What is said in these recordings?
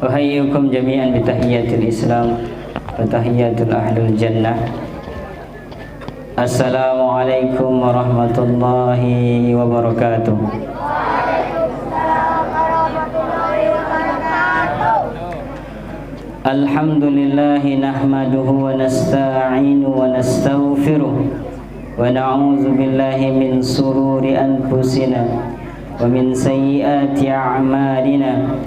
Uhayyikum jami'an bitahiyyatil Islam wa tahiyyatul ahlul jannah. Assalamualaikum warahmatullahi wabarakatuh. Alhamdulillahi nahmaduhu wa nasta'inu wa nastaghfiruh wa na'udzu billahi min sururi anfusina wa min sayyiati a'malina.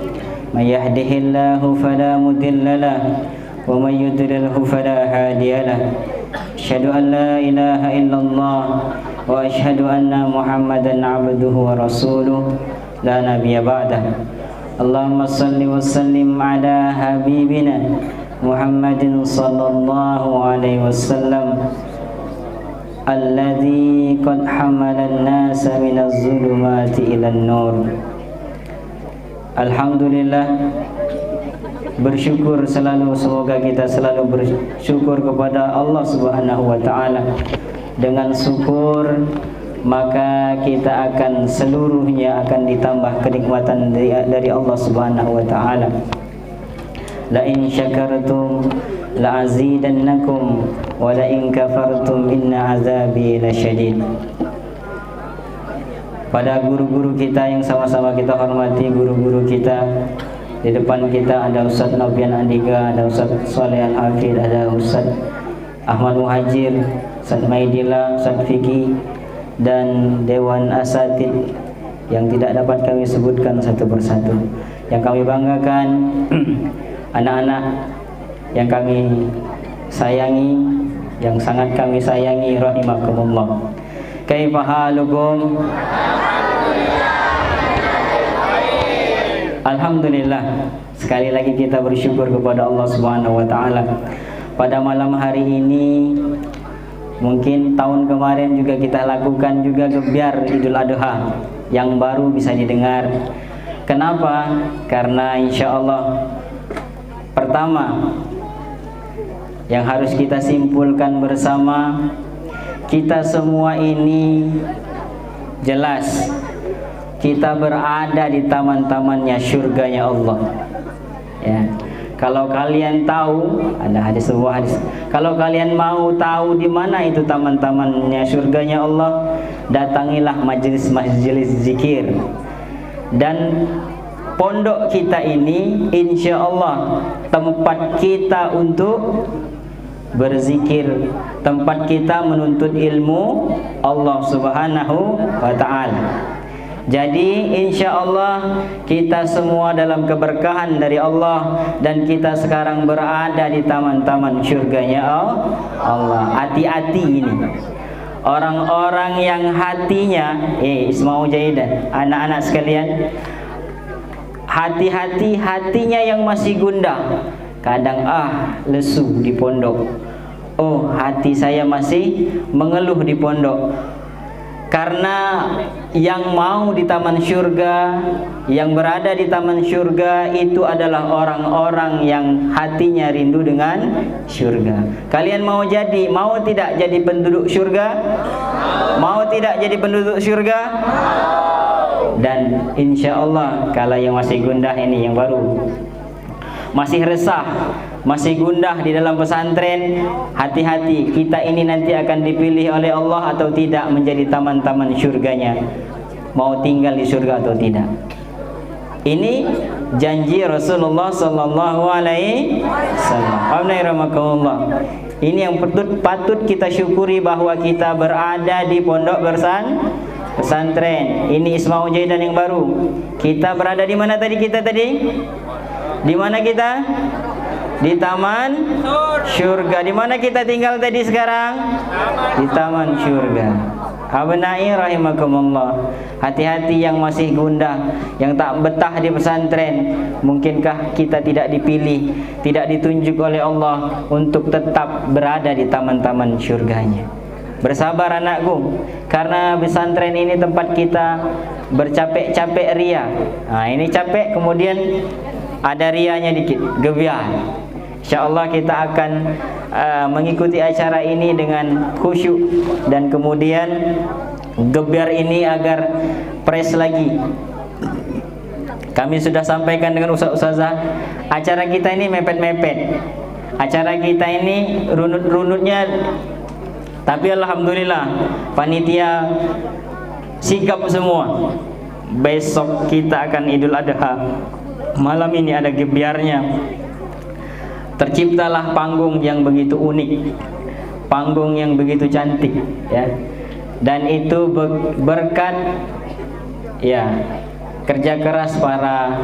May yahdihillahu fala mudilla lahu wa may yudlilhu fala hadiya lahu. Asyhadu an la ilaha illallah wa asyhadu anna Muhammadan 'abduhu wa rasuluh la nabiyya ba'dah. Allahumma salli wa sallim ala habibina Muhammadin sallallahu alaihi wasallam alladzi qad hamala an-nasa minaz zulumati ilan nur. Alhamdulillah, bersyukur selalu, semoga kita selalu bersyukur kepada Allah Subhanahu wa taala. Dengan syukur maka kita akan seluruhnya akan ditambah kenikmatan dari Allah Subhanahu wa taala. La in syakartum la azidannakum wa la in kafartum inna azabi lasyadid. Pada guru-guru kita yang sama-sama kita hormati, guru-guru kita di depan kita ada Ustaz Novian Andika, ada Ustaz Saleh Al-Hafidh, ada Ustaz Ahmad Muhajir, Ustaz Maidila, Ustaz Fiki, dan Dewan Asatid yang tidak dapat kami sebutkan satu persatu. Yang kami banggakan anak-anak yang kami sayangi, yang sangat kami sayangi, rahimakumullah. Kaifa halukum? Alhamdulillah, sekali lagi kita bersyukur kepada Allah Subhanahu wa taala. Pada malam hari ini, mungkin tahun kemarin juga kita lakukan juga gebyar Idul Adha yang baru bisa didengar. Kenapa? Karena insya Allah pertama yang harus kita simpulkan bersama, kita semua ini jelas kita berada di taman-tamannya surganya Allah. Ya. Kalau kalian tahu, ada sebuah hadis. Kalau kalian mau tahu di mana itu taman-tamannya surganya Allah, datangilah majelis-majelis zikir. Dan pondok kita ini insya Allah tempat kita untuk berzikir, tempat kita menuntut ilmu Allah Subhanahu wa ta'ala. Jadi insya Allah kita semua dalam keberkahan dari Allah, dan kita sekarang berada di taman-taman surganya Allah. Hati-hati ini orang-orang yang hatinya Isma'u Jaidan, anak-anak sekalian, hati-hati hatinya yang masih gundah. Kadang lesu di pondok, hati saya masih mengeluh di pondok. Karena yang mau di taman surga, yang berada di taman surga itu adalah orang-orang yang hatinya rindu dengan surga. Kalian mau tidak jadi penduduk surga? Mau tidak jadi penduduk surga? Dan insya Allah, kalau yang masih gundah ini, yang baru masih resah, masih gundah di dalam pesantren, hati-hati, kita ini nanti akan dipilih oleh Allah atau tidak menjadi taman-taman surganya, mau tinggal di surga atau tidak. Ini janji Rasulullah sallallahu alaihi wasallam. Ini yang patut kita syukuri, bahwa kita berada di pondok pesantren. Ini Isma'u Jaidan yang baru. Kita berada di mana tadi kita tadi? Di mana kita? Di taman surga. Di mana kita tinggal tadi sekarang? Di taman surga. Abnai rahimakumullah. Hati-hati yang masih gundah, yang tak betah di pesantren. Mungkinkah kita tidak dipilih, tidak ditunjuk oleh Allah untuk tetap berada di taman-taman surganya? Bersabar anakku, karena pesantren ini tempat kita bercapek-capek ria. Ini capek, kemudian ada rianya dikit, gebyar. InsyaAllah kita akan mengikuti acara ini dengan khusyuk, dan kemudian gebyar ini agar fresh lagi. Kami sudah sampaikan dengan ustaz-ustazah, acara kita ini mepet-mepet. Acara kita ini runut-runutnya. Tapi alhamdulillah panitia sikap semua. Besok kita akan Idul Adha. Malam ini ada gebiarnya. Terciptalah panggung yang begitu unik, panggung yang begitu cantik, ya. Dan itu berkat ya kerja keras para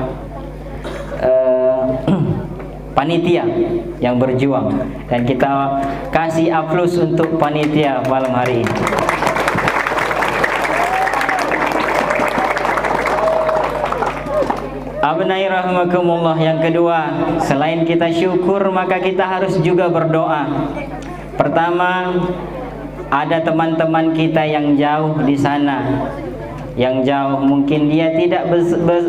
panitia yang berjuang, dan kita kasih aplaus untuk panitia malam hari ini. Abnai rahimakumullah, yang kedua, selain kita syukur maka kita harus juga berdoa. Pertama, ada teman-teman kita yang jauh di sana, yang jauh, mungkin dia tidak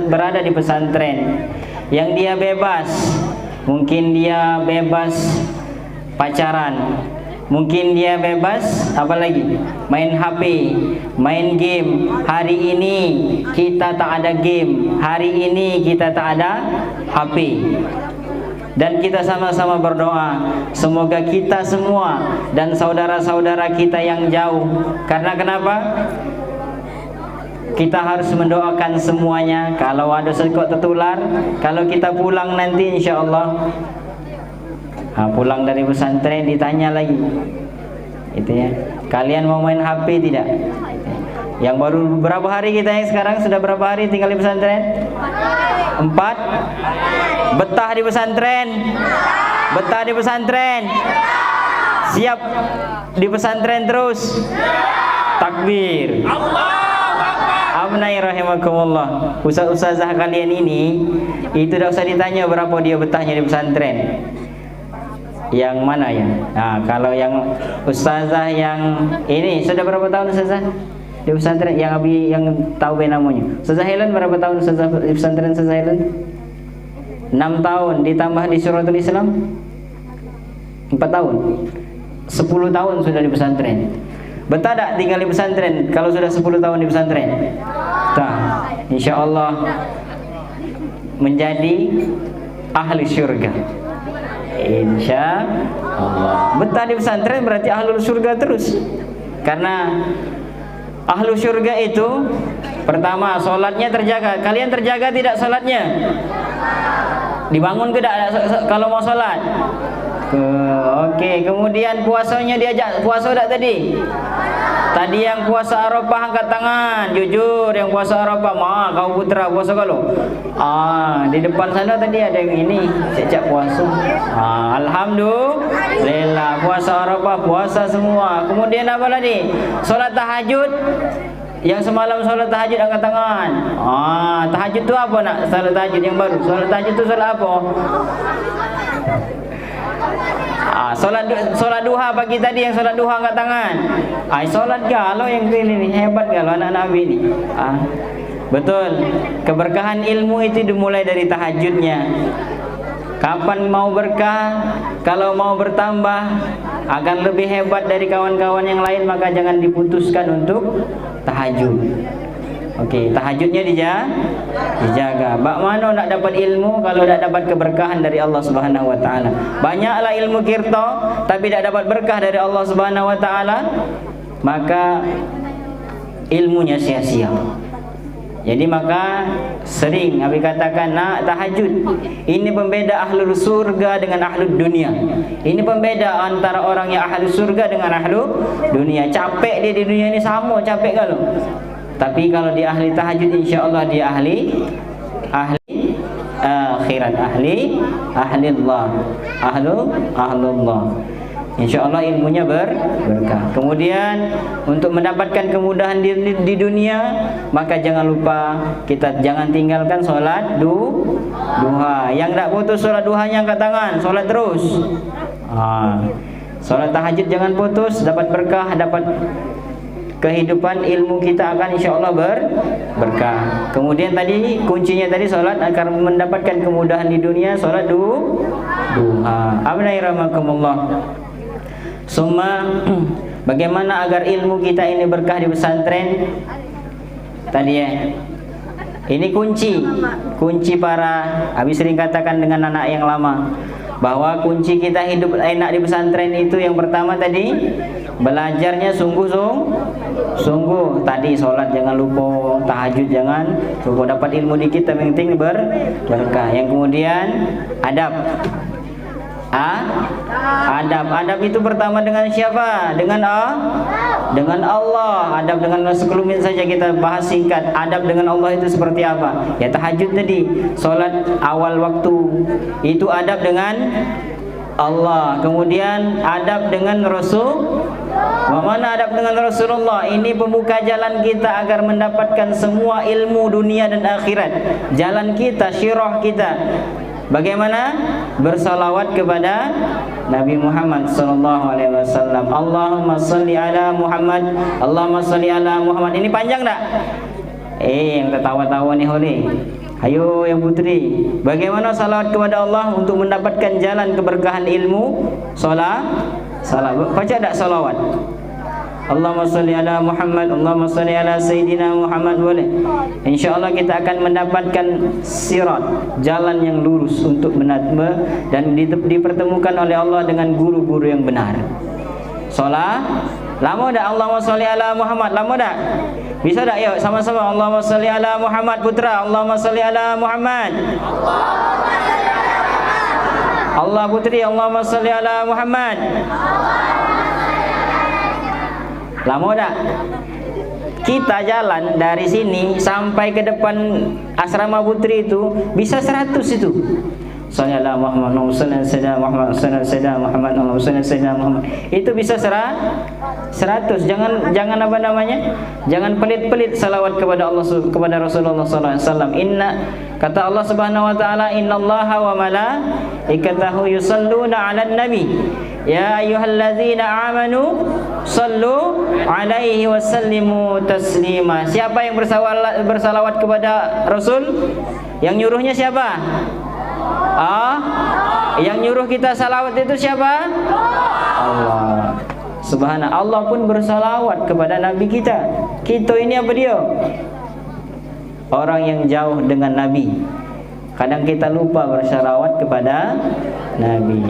berada di pesantren, yang dia bebas, mungkin dia bebas pacaran, mungkin dia bebas apalagi main HP, main game. Hari ini kita tak ada game, hari ini kita tak ada HP. Dan kita sama-sama berdoa, semoga kita semua dan saudara-saudara kita yang jauh. Karena kenapa? Kita harus mendoakan semuanya. Kalau ada sekot tertular, kalau kita pulang nanti insya Allah, pulang dari pesantren ditanya lagi, itu ya, kalian mau main HP tidak? Yang baru berapa hari kita yang sekarang sudah berapa hari tinggal di pesantren? 4. Betah di pesantren? Betah di pesantren? Siap di pesantren terus? Takbir. Abnai rahimakumullah. Ustaz-ustazah kalian ini itu tidak usah ditanya berapa dia betahnya di pesantren. Yang mana ya? Nah, kalau yang ustazah yang ini sudah berapa tahun ustazah di pesantren? Yang Abi yang tahu namanya. Ustazah Helen berapa tahun ustazah di pesantren ustazah Helen? 6 tahun ditambah di Suratul Islam 4 tahun. 10 tahun sudah di pesantren. Betah tak tinggal di pesantren kalau sudah 10 tahun di pesantren? Nah, insyaallah menjadi ahli surga. Insya Allah. Betah di pesantren berarti ahlul surga terus. Karena ahlul surga itu pertama sholatnya terjaga. Kalian terjaga tidak sholatnya? Dibangun ke tidak kalau mau sholat? Oke. Kemudian puasanya diajak puasa tak tadi? Tadi yang puasa Arafah angkat tangan, jujur yang puasa Arafah, kau putra puasa kalau. Di depan sana tadi ada yang ini, sejak puasa. Alhamdulillah puasa Arafah, puasa semua. Kemudian apa lagi? Salat tahajud. Yang semalam salat tahajud angkat tangan. Tahajud itu apa nak? Salat tahajud yang baru. Salat tahajud itu salat apa? Solat duha pagi tadi yang solat duha angkat tangan. Solat galau yang ini hebat galau anak Nabi ini. Betul. Keberkahan ilmu itu dimulai dari tahajudnya. Kapan mau berkah? Kalau mau bertambah akan lebih hebat dari kawan-kawan yang lain, maka jangan diputuskan untuk tahajud. Oke, tahajudnya dijaga. Bak mana nak dapat ilmu kalau tak dapat keberkahan dari Allah Subhanahu wa taala. Banyaklah ilmu kirto tapi tak dapat berkah dari Allah Subhanahu wa taala, maka ilmunya sia-sia. Jadi maka sering Abi katakan nak tahajud. Ini pembeda ahlul surga dengan ahlul dunia. Ini pembeda antara orang yang ahlul surga dengan ahlul dunia. Capek dia di dunia ini sama capek kalau. Tapi kalau dia ahli tahajud, insya Allah dia ahli akhirat, ahli Allah, ahlullah. Insya Allah ilmunya berkah. Kemudian untuk mendapatkan kemudahan di dunia, maka jangan lupa kita jangan tinggalkan sholat duha. Yang tak putus sholat duhanya angkat tangan, sholat terus. Sholat tahajud jangan putus, dapat berkah, dapat kehidupan, ilmu kita akan insya Allah berkah. Kemudian tadi kuncinya tadi sholat akan mendapatkan kemudahan di dunia, sholat duha. Abnai rahmakumullah. Summa, bagaimana agar ilmu kita ini berkah di pesantren? Tadi ya, Ini kunci para, habis sering katakan dengan anak yang lama, bahwa kunci kita hidup enak di pesantren itu yang pertama tadi, belajarnya sungguh. Tadi sholat jangan lupa, tahajud jangan lupa, dapat ilmu dikit tapi penting berkah. Yang kemudian adab. Adab itu pertama dengan siapa? Dengan Allah. Adab dengan sekelumit saja kita bahas singkat. Adab dengan Allah itu seperti apa? Ya tahajud tadi, sholat awal waktu, itu adab dengan Allah. Kemudian adab dengan Rasul. Mana adab dengan Rasulullah? Ini pembuka jalan kita agar mendapatkan semua ilmu dunia dan akhirat. Jalan kita, syirah kita. Bagaimana? Bersalawat kepada Nabi Muhammad sallallahu alaihi wasallam. Allahumma shalli ala Muhammad, Allahumma shalli ala Muhammad. Ini panjang tak? Yang tertawa-tawa nih Holi. Ayo yang putri, bagaimana salawat kepada Allah untuk mendapatkan jalan keberkahan ilmu? Salat. Baca tak salawat? Allahumma shalli ala Muhammad, Allahumma shalli ala Sayyidina Muhammad. Boleh. InsyaAllah kita akan mendapatkan sirat, jalan yang lurus untuk dan dipertemukan oleh Allah dengan guru-guru yang benar. Salat. Lama dah Allahumma shalli ala Muhammad? Lama dah? Bisa tak? Yuk sama-sama Allahumma shalli ala Muhammad putra. Allahumma shalli ala Muhammad. Allah putri, Allahumma shalli ala Muhammad. Lama tak? Kita jalan dari sini sampai ke depan asrama putri itu bisa 100 itu. Sallallahu Muhammad, sallallahu Muhammad, Muhammad. Itu bisa 100. Jangan apa namanya? Jangan pelit-pelit salawat kepada Allah, kepada Rasulullah sallallahu alaihi wasallam. Kata Allah Subhanahu wa taala, innallaha wa malaikatahu yusalluna 'alan nabi. Ya ayyuhallazina amanu sallu alaihi wasallimu taslima. Siapa yang bersalawat kepada Rasul? Yang nyuruhnya siapa? Yang nyuruh kita salawat itu siapa? Allah. Subhanallah, Allah pun bersalawat kepada Nabi kita. Kita ini apa dia? Orang yang jauh dengan Nabi. Kadang kita lupa bersalawat kepada Nabi.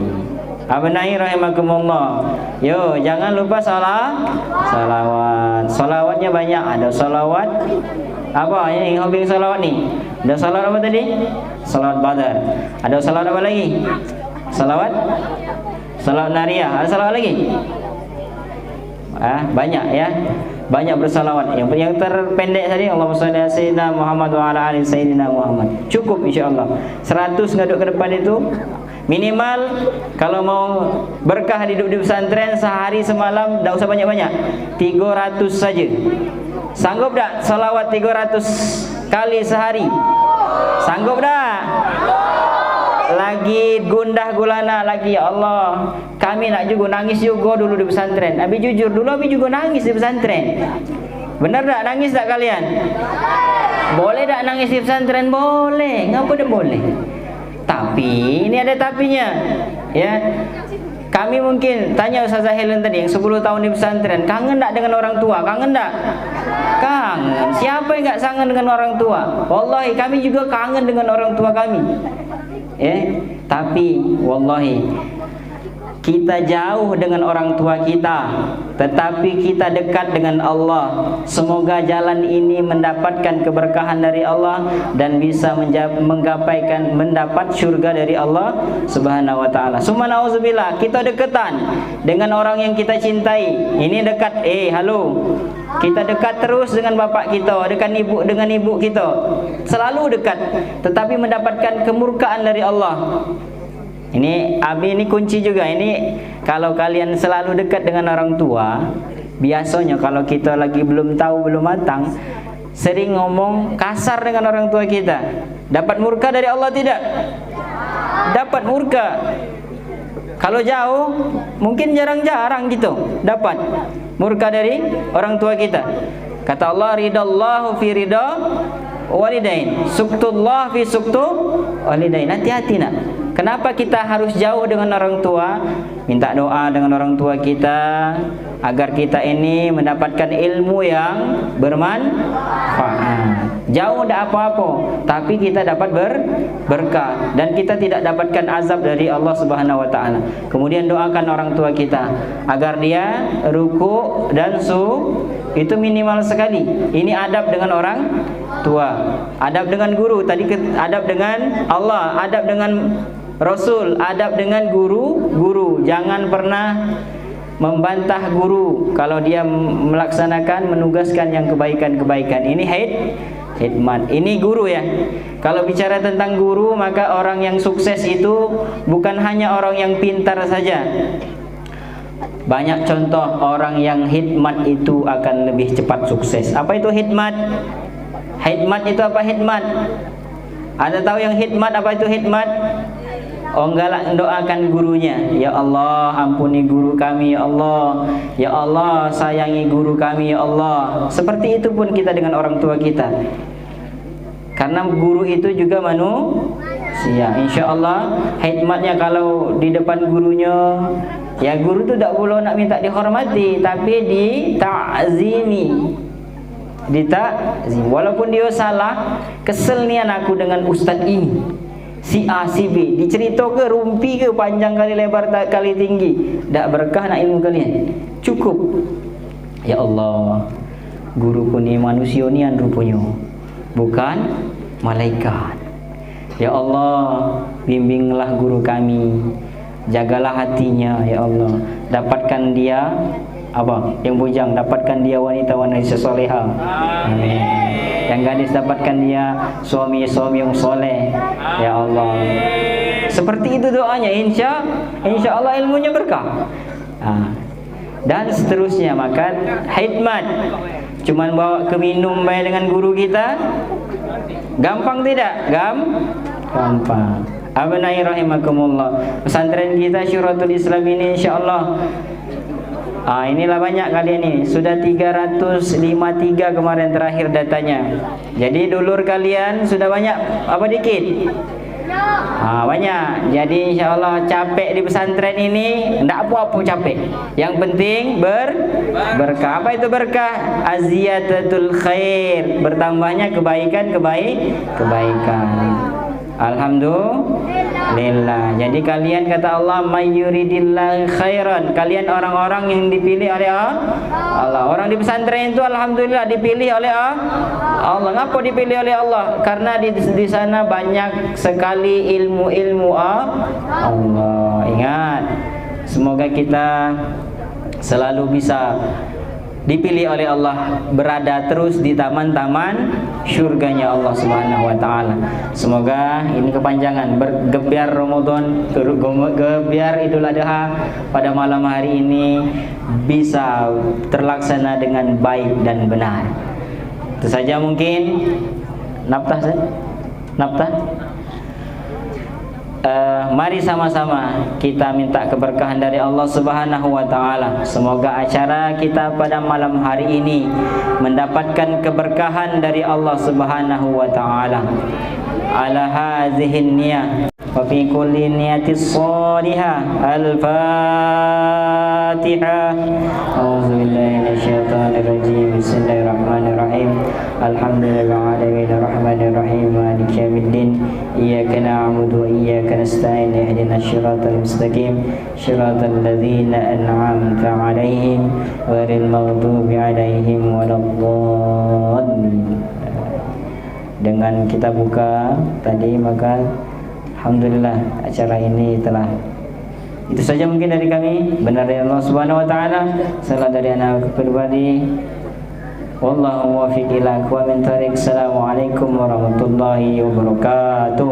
Abnai rahimakumullah. Yo, jangan lupa salawat. Salawatnya banyak. Ada salawat apa ini hobi salawat ni? Ada salawat apa tadi? Salawat Badar. Ada salawat apa lagi? Salawat Nariyah. Ada salawat lagi? Banyak ya. Banyak bersalawat. Yang terpendek tadi Allahumma shalli ala sayyidina Muhammad wa ala ali sayyidina Muhammad. Cukup insyaallah. 100 ngaduk ke depan itu minimal. Kalau mau berkah hidup di pesantren sehari semalam, tak usah banyak-banyak, 300 saja. Sanggup tak salawat 300 kali sehari? Sanggup tak? Lagi gundah gulana lagi, ya Allah, kami nak juga nangis juga dulu di pesantren. Abi jujur, dulu Abi juga nangis di pesantren. Benar tak nangis tak kalian? Boleh tak nangis di pesantren? Boleh. Ngapa tak boleh? Tapi ini ada tapinya, ya. Kami mungkin tanya Ustazah Helen tadi yang 10 tahun di pesantren, kangen tak dengan orang tua? Kangen tak? Kangen. Siapa yang tak kangen dengan orang tua? Wallahi kami juga kangen dengan orang tua kami. Tapi wallahi kita jauh dengan orang tua kita, tetapi kita dekat dengan Allah. Semoga jalan ini mendapatkan keberkahan dari Allah dan bisa mendapat syurga dari Allah Subhanahu wa taala. Summa nauzubillah, kita dekatan dengan orang yang kita cintai. Ini dekat, halo. Kita dekat terus dengan bapak kita, dengan ibu kita. Selalu dekat, tetapi mendapatkan kemurkaan dari Allah. Ini kunci juga. Ini kalau kalian selalu dekat dengan orang tua, biasanya kalau kita lagi belum tahu, belum matang, sering ngomong kasar dengan orang tua kita. Dapat murka dari Allah tidak? Dapat murka. Kalau jauh, mungkin jarang-jarang gitu dapat murka dari orang tua kita. Kata Allah, ridallahu fi ridha walidain, suktullah fi suktu walidain. Hati-hati nak. Kenapa kita harus jauh dengan orang tua? Minta doa dengan orang tua kita, agar kita ini mendapatkan ilmu yang bermanfaat. Jauh tidak apa-apa, tapi kita dapat berkah dan kita tidak dapatkan azab dari Allah Subhanahu wa taala. Kemudian doakan orang tua kita agar dia ruku dan itu minimal sekali. Ini adab dengan orang tua, adab dengan guru, tadi adab dengan Allah, adab dengan Rasul, adab dengan guru. Jangan pernah membantah guru kalau dia melaksanakan, menugaskan yang kebaikan-kebaikan. Ini hikmat. Ini guru ya. Kalau bicara tentang guru, maka orang yang sukses itu bukan hanya orang yang pintar saja. Banyak contoh orang yang hikmat itu akan lebih cepat sukses. Apa itu hikmat? Hikmat itu apa hikmat? Ada tahu yang hikmat apa itu hikmat? Oh enggak, doakan gurunya. Ya Allah, ampuni guru kami ya Allah. Ya Allah, sayangi guru kami ya Allah. Seperti itu pun kita dengan orang tua kita. Karena guru itu juga manusia. Insya Allah hikmatnya kalau di depan gurunya, ya guru itu tidak boleh nak minta dihormati, tapi dita'zimi. Walaupun dia salah, kesel nian aku dengan ustaz ini, si A, si B, dicerita ke rumpi ke panjang kali lebar tak kali tinggi, tak berkah nak ilmu kalian. Cukup. Ya Allah, guru pun ni manusia nian rupanya, bukan malaikat. Ya Allah, bimbinglah guru kami, jagalah hatinya ya Allah, dapatkan dia apa? Yang bujang dapatkan dia wanita-wanita solehah. Amin. Yang gadis dapatkan dia suami-suami yang soleh. Ya Allah. Seperti itu doanya, insya Allah ilmunya berkah. Dan seterusnya. Maka hikmat cuman bawa ke minum baik dengan guru kita, gampang tidak? Gampang. Abnai rahimakumullah. Pesantren kita Syuratul Islam ini insya Allah, inilah banyak kali ini. Sudah 353 kemarin terakhir datanya. Jadi dulur kalian sudah banyak apa dikit? Banyak. Jadi insya Allah capek di pesantren ini tidak apa-apa capek. Yang penting berkah. Apa itu berkah? Aziyatatul khair, bertambahnya kebaikan. Alhamdulillah. Jadi kalian kata Allah, mayyuridillah khairan, kalian orang-orang yang dipilih oleh Allah. Orang di pesantren itu alhamdulillah dipilih oleh Allah. Ngapa dipilih oleh Allah? Karena di sana banyak sekali ilmu Allah. Ingat, semoga kita selalu bisa dipilih oleh Allah, berada terus di taman-taman syurganya Allah Subhanahu wa taala. Semoga ini kepanjangan bergebiar Ramadan, gebiar Idul Adha pada malam hari ini bisa terlaksana dengan baik dan benar. Itu saja mungkin naftah. Mari sama-sama kita minta keberkahan dari Allah Subhanahu wa taala. Semoga acara kita pada malam hari ini mendapatkan keberkahan dari Allah Subhanahu wa taala. Ala hadhihi niyah wa fi kulli niyatis salihah. Al-Fatihah. A'udzubillahi minasyaitonir rajim. Bismillahirrahmanirrahim. Alhamdulillahirabbil alamin maliki yaumiddin. Iyyaka na'budu wa iyyaka nasta'in. Ihdinas siratal mustaqim. Siratal ladzina an'amta 'alaihim ghairil maghdubi alaihim waladdallin. Dengan kita buka tadi, maka alhamdulillah acara ini telah. Itu saja mungkin dari kami. Benar dari Allah Subhanahu wa taala, salah dari anak pribadi. Wallahu muwaffiq ila aqwamit thoriq. Assalamualaikum warahmatullahi wabarakatuh.